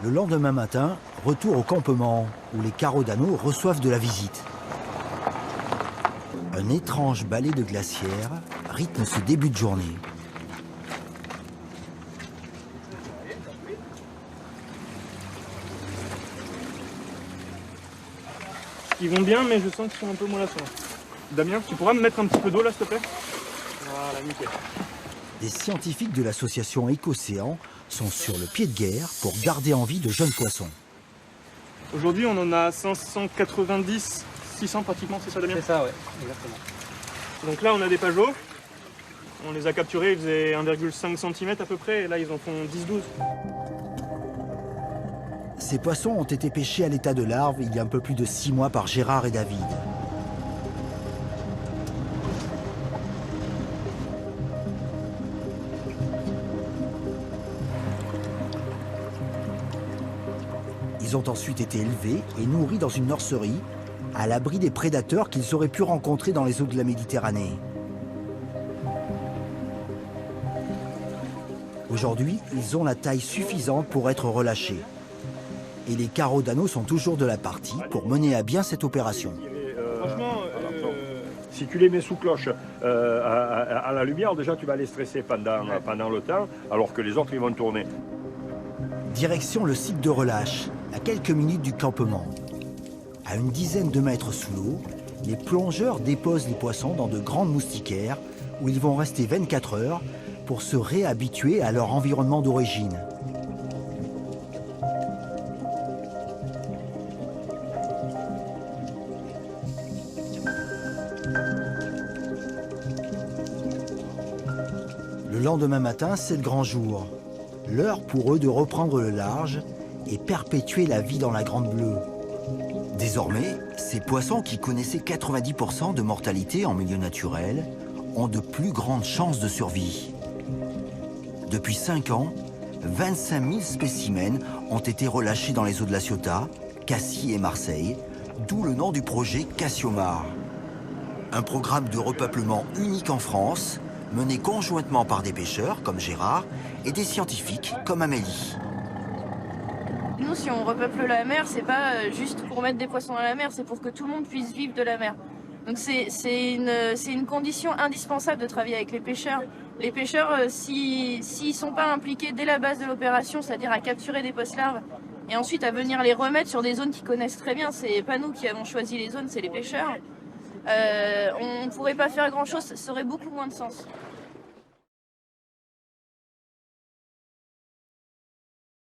Le lendemain matin, retour au campement, où les carreaux d'anneau reçoivent de la visite. Un étrange balai de glacière rythme ce début de journée. Ils vont bien, mais je sens qu'ils sont un peu mollassons. Damien, tu pourras me mettre un petit peu d'eau là, s'il te plaît? Voilà, nickel. Des scientifiques de l'association Écocéan sont sur le pied de guerre pour garder en vie de jeunes poissons. Aujourd'hui, on en a 590, 600 pratiquement, c'est ça Damien? C'est ça, ouais, exactement. Donc là, on a des pageaux. On les a capturés, ils faisaient 1,5 cm à peu près, et là, ils en font 10-12. Ces poissons ont été pêchés à l'état de larve il y a un peu plus de 6 mois par Gérard et David. Ils ont ensuite été élevés et nourris dans une nurserie, à l'abri des prédateurs qu'ils auraient pu rencontrer dans les eaux de la Méditerranée. Aujourd'hui, ils ont la taille suffisante pour être relâchés. Et les carreaux d'anneau sont toujours de la partie pour mener à bien cette opération. Franchement, si tu les mets sous cloche à la lumière, déjà tu vas les stresser pendant le temps, alors que les autres ils vont tourner. Direction le site de relâche, à quelques minutes du campement. À une dizaine de mètres sous l'eau, les plongeurs déposent les poissons dans de grandes moustiquaires où ils vont rester 24 heures pour se réhabituer à leur environnement d'origine. Le lendemain matin, c'est le grand jour. L'heure pour eux de reprendre le large et perpétuer la vie dans la Grande Bleue. Désormais, ces poissons qui connaissaient 90% de mortalité en milieu naturel ont de plus grandes chances de survie. Depuis 5 ans, 25 000 spécimens ont été relâchés dans les eaux de La Ciotat, Cassis et Marseille, d'où le nom du projet Cassiomar. Un programme de repeuplement unique en France, mené conjointement par des pêcheurs comme Gérard et des scientifiques comme Amélie. Nous, si on repeuple la mer, c'est pas juste pour mettre des poissons à la mer, c'est pour que tout le monde puisse vivre de la mer. Donc c'est une condition indispensable de travailler avec les pêcheurs. Les pêcheurs, s'ils sont pas impliqués dès la base de l'opération, c'est-à-dire à capturer des post-larves, et ensuite à venir les remettre sur des zones qu'ils connaissent très bien, c'est pas nous qui avons choisi les zones, c'est les pêcheurs. On ne pourrait pas faire grand-chose, ça aurait beaucoup moins de sens.